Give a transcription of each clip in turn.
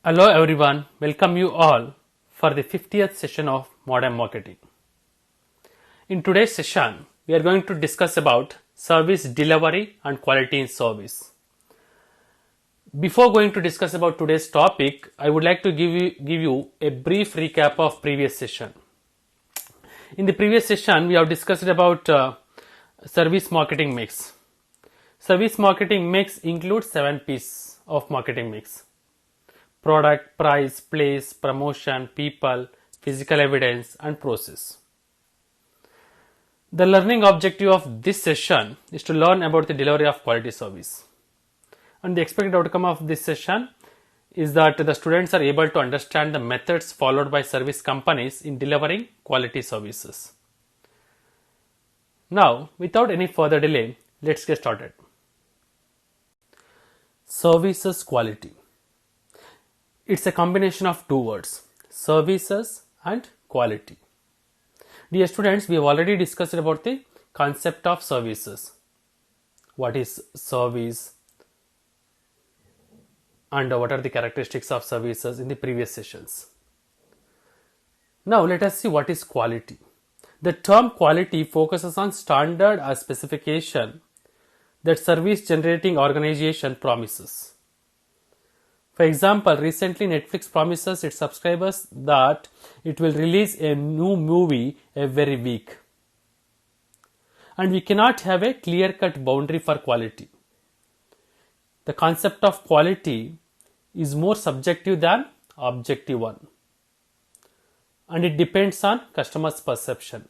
Hello everyone, welcome you all for the 50th session of Modern Marketing. In today's session, we are going to discuss about service delivery and quality in service. Before going to discuss about today's topic, I would like to give you a brief recap of previous session. In the previous session, we have discussed about service marketing mix. Service marketing mix includes 7 P's of marketing mix: product, price, place, promotion, people, physical evidence, and process. The learning objective of this session is to learn about the delivery of quality service. And the expected outcome of this session is that the students are able to understand the methods followed by service companies in delivering quality services. Now, without any further delay, let's get started. Services quality. It's a combination of two words, services and quality. Dear students, we have already discussed about the concept of services. What is service and what are the characteristics of services in the previous sessions. Now let us see what is quality. The term quality focuses on standard or specification that service generating organization promises. For example, recently Netflix promises its subscribers that it will release a new movie every week. And we cannot have a clear-cut boundary for quality. The concept of quality is more subjective than objective one. And it depends on customer's perception.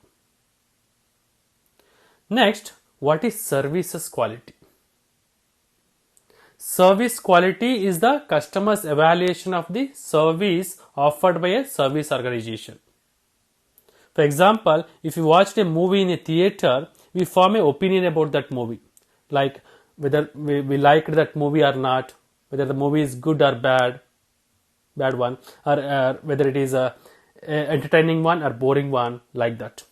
Next, what is services quality? Service quality is the customer's evaluation of the service offered by a service organization. For example, if you watched a movie in a theater, we form an opinion about that movie, like whether we liked that movie or not, whether the movie is good or bad one, or whether it is a entertaining one or boring one, like that.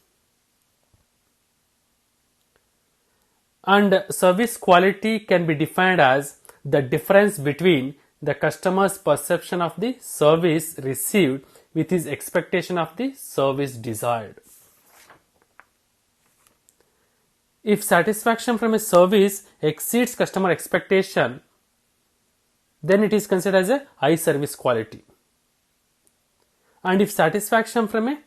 And service quality can be defined as the difference between the customer's perception of the service received with his expectation of the service desired. If satisfaction from a service exceeds customer expectation, then it is considered as a high service quality. And if satisfaction from a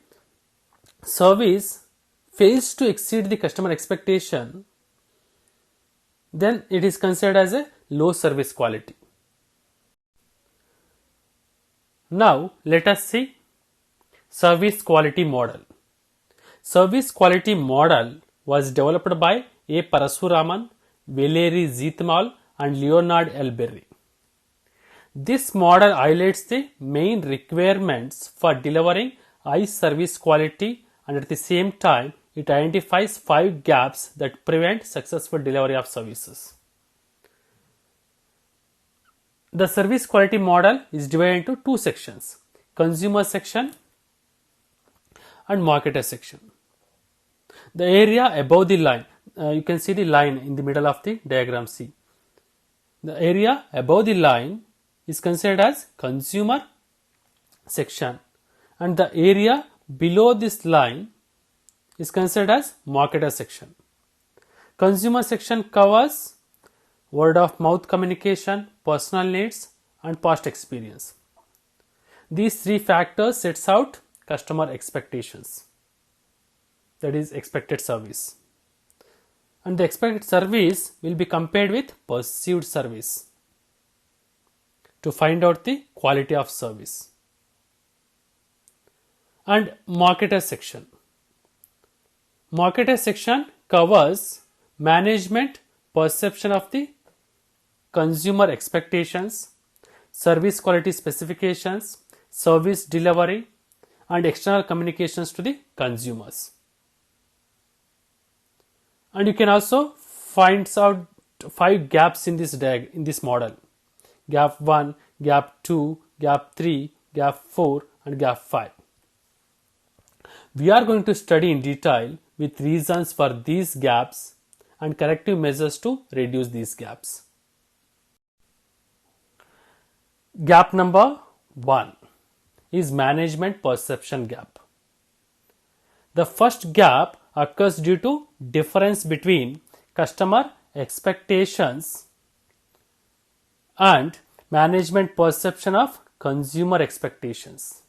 service fails to exceed the customer expectation, then it is considered as a low service quality. Now let us see service quality model. Service quality model was developed by A. Parasuraman, Valery Zitmal and Leonard L. Berry. This model highlights the main requirements for delivering high service quality, and at the same time it identifies 5 gaps that prevent successful delivery of services. The service quality model is divided into 2 sections, consumer section and marketer section. The area above the line, you can see the line in the middle of the diagram C. The area above the line is considered as consumer section, and the area below this line is considered as marketer section. Consumer section covers word of mouth communication, personal needs and past experience. These 3 factors sets out customer expectations, that is expected service. And the expected service will be compared with perceived service to find out the quality of service. And marketer section. Marketer section covers management perception of the consumer expectations, service quality specifications, service delivery and external communications to the consumers. And you can also find out 5 gaps in this model. Gap 1, Gap 2, Gap 3, Gap 4 and Gap 5. We are going to study in detail with reasons for these gaps and corrective measures to reduce these gaps. Gap number 1 is management perception gap. The first gap occurs due to difference between customer expectations and management perception of consumer expectations.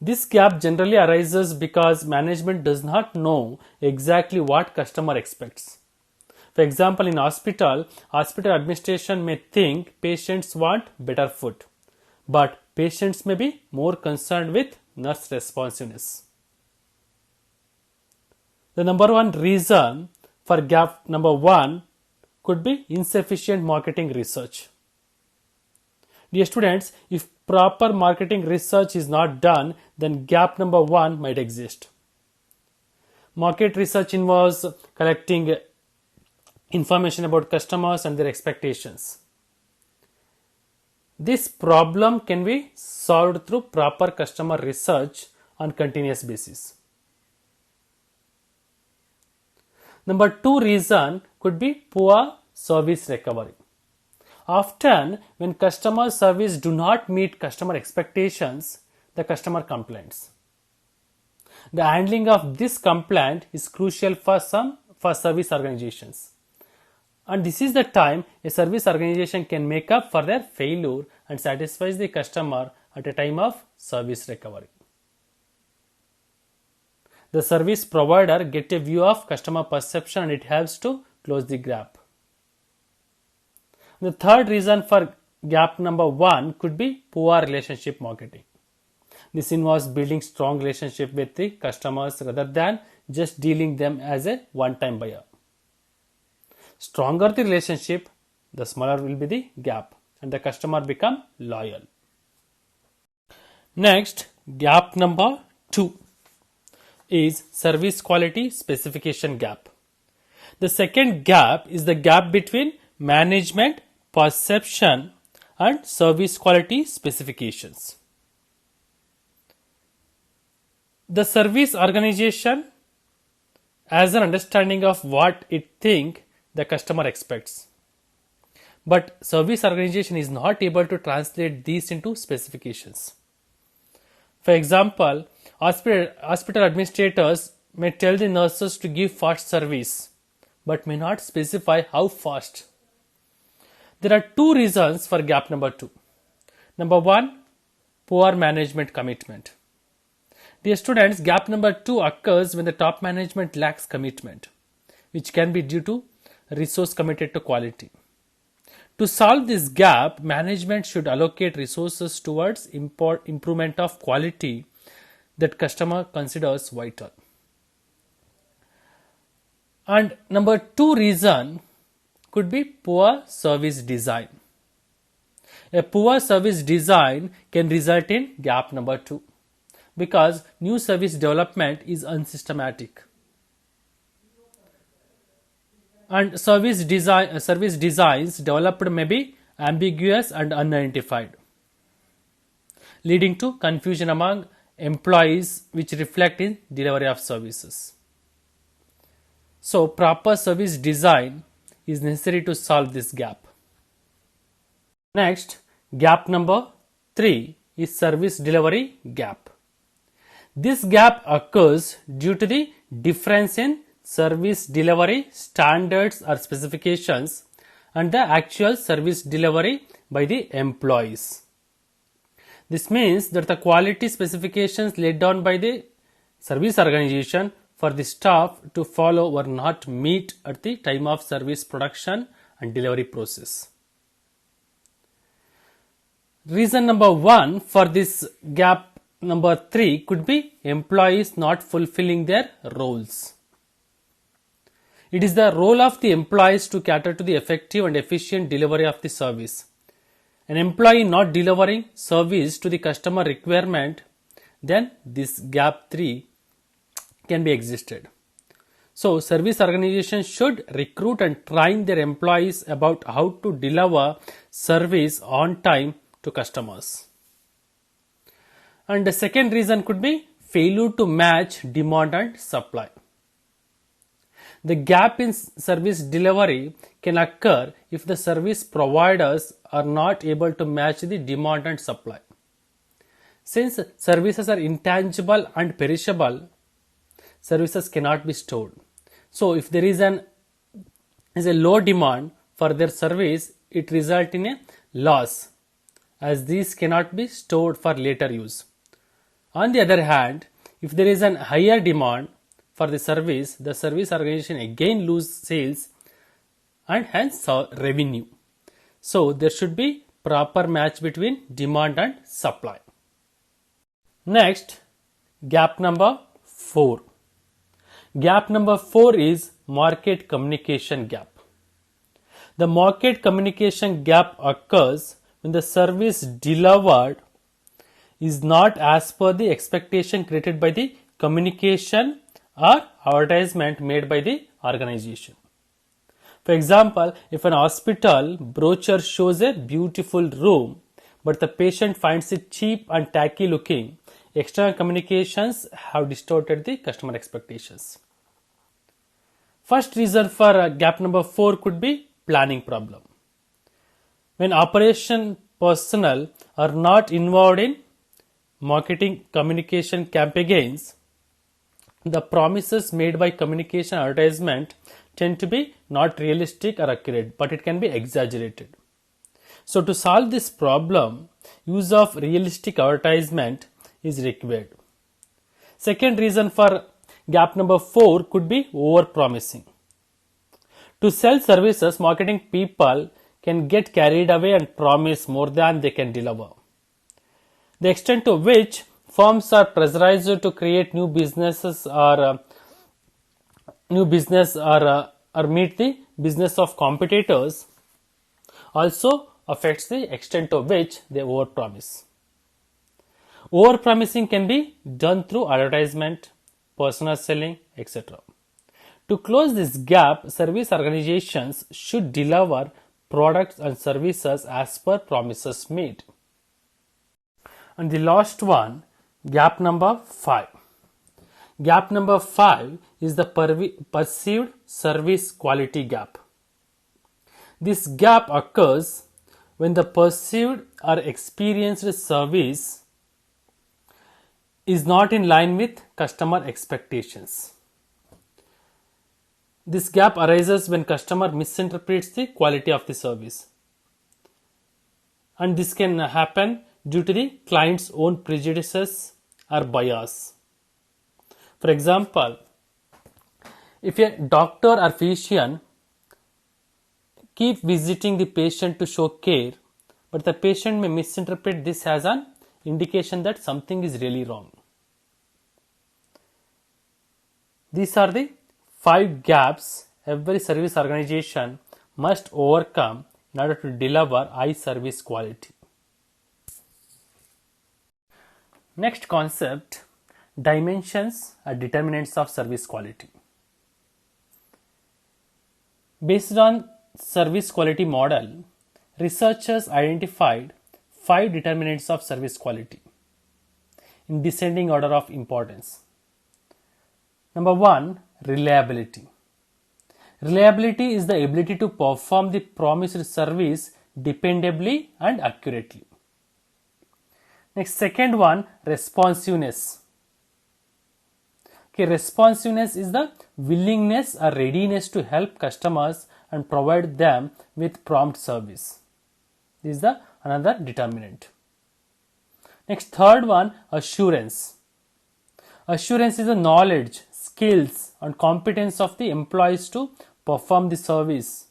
This gap generally arises because management does not know exactly what customer expects. For example, in hospital administration may think patients want better food, but patients may be more concerned with nurse responsiveness. The number one reason for gap number 1 could be insufficient marketing research. Dear students, if proper marketing research is not done, then gap number 1 might exist. Market research involves collecting information about customers and their expectations. This problem can be solved through proper customer research on continuous basis. Number 2 reason could be poor service recovery. Often, when customer service do not meet customer expectations, the customer complains. The handling of this complaint is crucial for service organizations. And this is the time a service organization can make up for their failure and satisfies the customer at a time of service recovery. The service provider gets a view of customer perception and it helps to close the gap. The third reason for gap number 1 could be poor relationship marketing. This involves building strong relationship with the customers rather than just dealing them as a one-time buyer. Stronger the relationship, the smaller will be the gap and the customer become loyal. Next, gap number 2 is service quality specification gap. The second gap is the gap between management perception and service quality specifications. The service organization has an understanding of what it thinks the customer expects, but service organization is not able to translate these into specifications. For example, hospital administrators may tell the nurses to give fast service, but may not specify how fast. There are 2 reasons for gap number 2. Number 1, poor management commitment. Dear students, gap number 2 occurs when the top management lacks commitment, which can be due to resource committed to quality. To solve this gap, management should allocate resources towards improvement of quality that customer considers vital. And number 2 reason could be poor service design. A poor service design can result in gap number 2 because new service development is unsystematic. And service designs developed may be ambiguous and unidentified, leading to confusion among employees which reflect in delivery of services. So, proper service design is necessary to solve this gap. Next, gap number 3 is service delivery gap. This gap occurs due to the difference in service delivery standards or specifications and the actual service delivery by the employees. This means that the quality specifications laid down by the service organization for the staff to follow were not met at the time of service production and delivery process. Reason number 1 for this gap number 3 could be employees not fulfilling their roles. It is the role of the employees to cater to the effective and efficient delivery of the service. An employee not delivering service to the customer requirement, then this gap 3 can be existed. So, service organizations should recruit and train their employees about how to deliver service on time to customers. And the second reason could be failure to match demand and supply. The gap in service delivery can occur if the service providers are not able to match the demand and supply. Since services are intangible and perishable, services cannot be stored. So if there is a low demand for their service, it results in a loss, as these cannot be stored for later use. On the other hand, if there is a higher demand for the service organization again lose sales and hence revenue. So there should be proper match between demand and supply. Next, gap number 4. Gap number 4 is market communication gap. The market communication gap occurs when the service delivered is not as per the expectation created by the communication or advertisement made by the organization. For example, if an hospital brochure shows a beautiful room but the patient finds it cheap and tacky looking, external communications have distorted the customer expectations. First reason for gap number 4 could be planning problem. When operation personnel are not involved in marketing communication campaigns, the promises made by communication advertisement tend to be not realistic or accurate, but it can be exaggerated. So to solve this problem, use of realistic advertisement is required. Second reason for gap number 4 could be over-promising. To sell services, marketing people can get carried away and promise more than they can deliver. The extent to which firms are pressurized to create new businesses or meet the business of competitors also affects the extent to which they overpromise. Overpromising can be done through advertisement, personal selling, etc. To close this gap, service organizations should deliver products and services as per promises made. And the last one, gap number 5. Gap number 5 is the perceived service quality gap. This gap occurs when the perceived or experienced service is not in line with customer expectations. This gap arises when customer misinterprets the quality of the service. And this can happen due to the client's own prejudices or bias. For example, if a doctor or physician keep visiting the patient to show care, but the patient may misinterpret this as an indication that something is really wrong. These are the 5 gaps every service organization must overcome in order to deliver high service quality. Next concept, dimensions or determinants of service quality. Based on service quality model, researchers identified 5 determinants of service quality in descending order of importance. Number 1, reliability. Reliability is the ability to perform the promised service dependably and accurately. Next, second one, responsiveness. Responsiveness is the willingness or readiness to help customers and provide them with prompt service. This is the another determinant. Next, third one, assurance. Assurance is the knowledge, skills and competence of the employees to perform the service,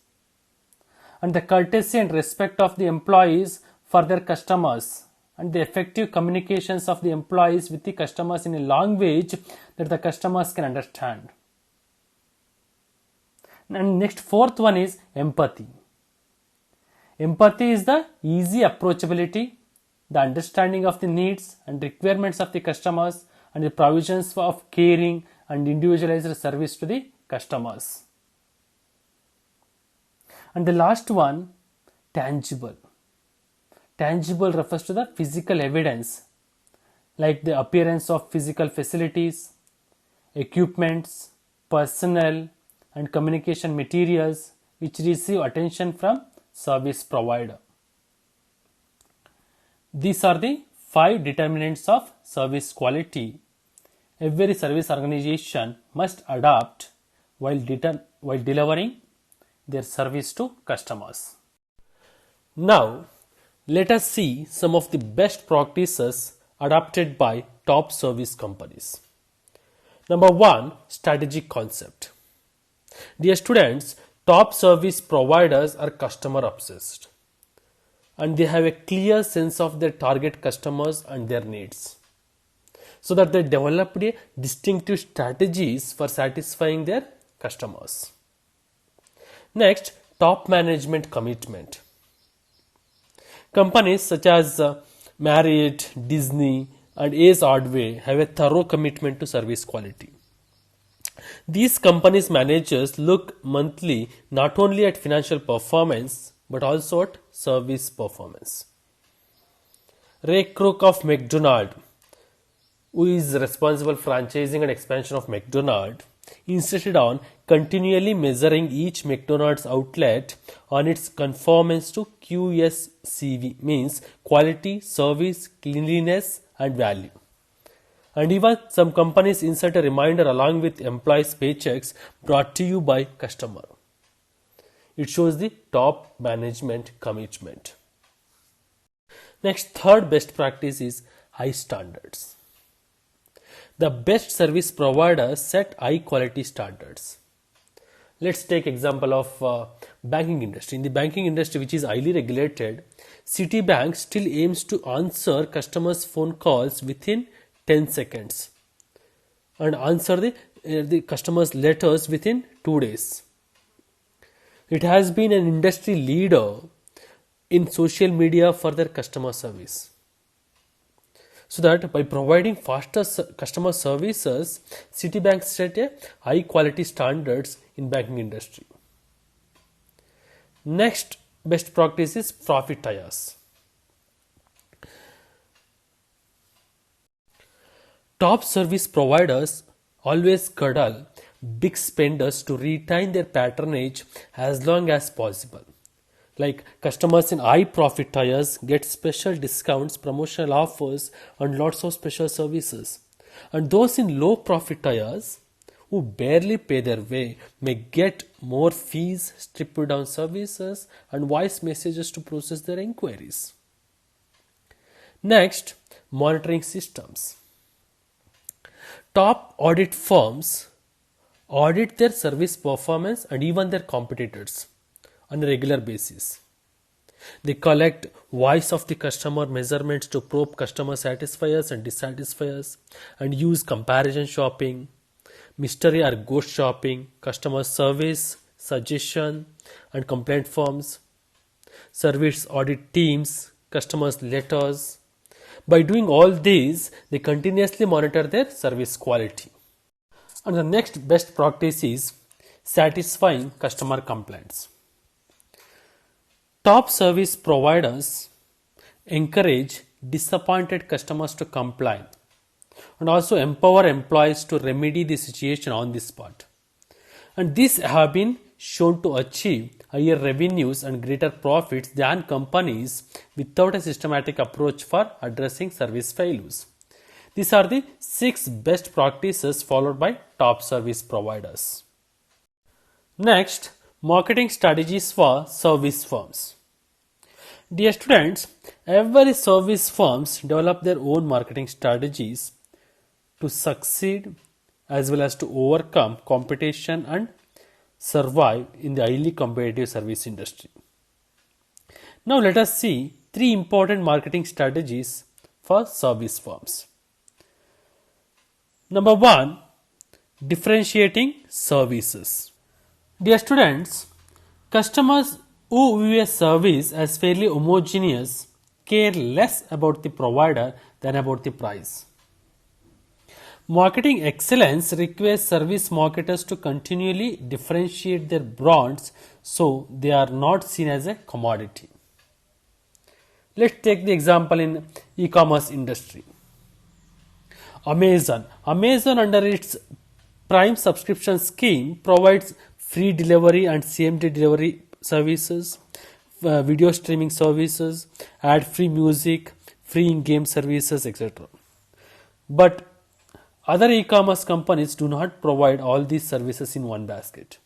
and the courtesy and respect of the employees for their customers, and the effective communications of the employees with the customers in a language that the customers can understand. And next, fourth one is empathy. Empathy is the easy approachability, the understanding of the needs and requirements of the customers, and the provisions of caring and individualized service to the customers. And the last one, tangible. Tangible refers to the physical evidence like the appearance of physical facilities, equipments, personnel and communication materials which receive attention from service provider. These are the 5 determinants of service quality every service organization must adopt while delivering their service to customers. Now, let us see some of the best practices adopted by top service companies. Number 1, strategic concept. Dear students, top service providers are customer obsessed and they have a clear sense of their target customers and their needs, so that they developed a distinctive strategies for satisfying their customers. Next, top management commitment. Companies such as Marriott, Disney and Ace Hardware have a thorough commitment to service quality. These companies' managers look monthly not only at financial performance but also at service performance. Ray Kroc of McDonald's, who is responsible for franchising and expansion of McDonald's, insisted on continually measuring each McDonald's outlet on its conformance to QSCV, means quality, service, cleanliness and value. And even some companies insert a reminder along with employees' paychecks brought to you by customer. It shows the top management commitment. Next, third best practice is high standards. The best service providers set high quality standards. Let's take example of banking industry. In the banking industry, which is highly regulated, Citibank still aims to answer customers' phone calls within 10 seconds and answer the customers' letters within 2 days. It has been an industry leader in social media for their customer service. So that by providing faster customer services, Citibank set a high quality standards in banking industry. Next best practice is profit tires. Top service providers always cuddle big spenders to retain their patronage as long as possible. Like customers in high profit tires get special discounts, promotional offers and lots of special services. And those in low profit tires who barely pay their way may get more fees, stripped down services and voice messages to process their inquiries. Next, monitoring systems. Top audit firms audit their service performance and even their competitors on a regular basis. They collect voice of the customer measurements to probe customer satisfiers and dissatisfiers and use comparison shopping, mystery or ghost shopping, customer service, suggestion and complaint forms, service audit teams, customers' letters. By doing all these, they continuously monitor their service quality. And the next best practice is satisfying customer complaints. Top service providers encourage disappointed customers to comply and also empower employees to remedy the situation on the spot. And these have been shown to achieve higher revenues and greater profits than companies without a systematic approach for addressing service failures. These are the 6 best practices followed by top service providers. Next, marketing strategies for service firms. Dear students, every service firms develop their own marketing strategies to succeed as well as to overcome competition and survive in the highly competitive service industry. Now let us see 3 important marketing strategies for service firms. Number 1, differentiating services. Dear students, customers who view a service as fairly homogeneous care less about the provider than about the price. Marketing excellence requires service marketers to continually differentiate their brands so they are not seen as a commodity. Let's take the example in e-commerce industry. Amazon under its Prime subscription scheme provides free delivery and CMT delivery services, video streaming services, ad free music, free in-game services, etc. But other e-commerce companies do not provide all these services in one basket.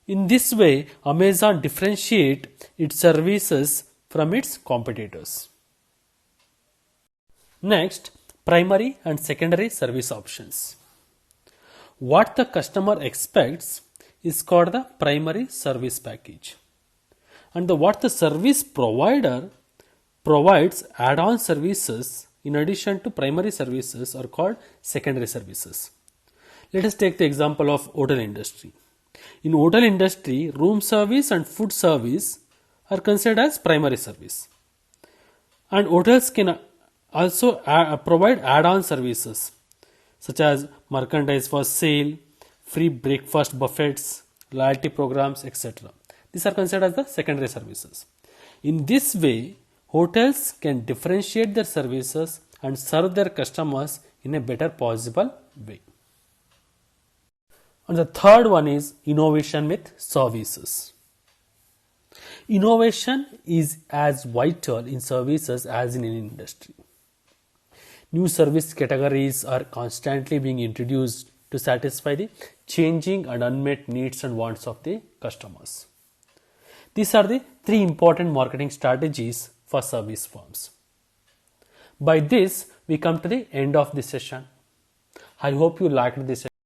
In this way, Amazon differentiates its services from its competitors. Next, primary and secondary service options. What the customer expects is called the primary service package. And what the service provider provides add-on services in addition to primary services are called secondary services. Let us take the example of hotel industry. In hotel industry, room service and food service are considered as primary service. And hotels can also provide add-on services such as merchandise for sale, free breakfast buffets, loyalty programs, etc. These are considered as the secondary services. In this way, hotels can differentiate their services and serve their customers in a better possible way. And the third one is innovation with services. Innovation is as vital in services as in any industry. New service categories are constantly being introduced to satisfy the changing and unmet needs and wants of the customers. These are the three important marketing strategies for service firms. By this, we come to the end of this session. I hope you liked this session.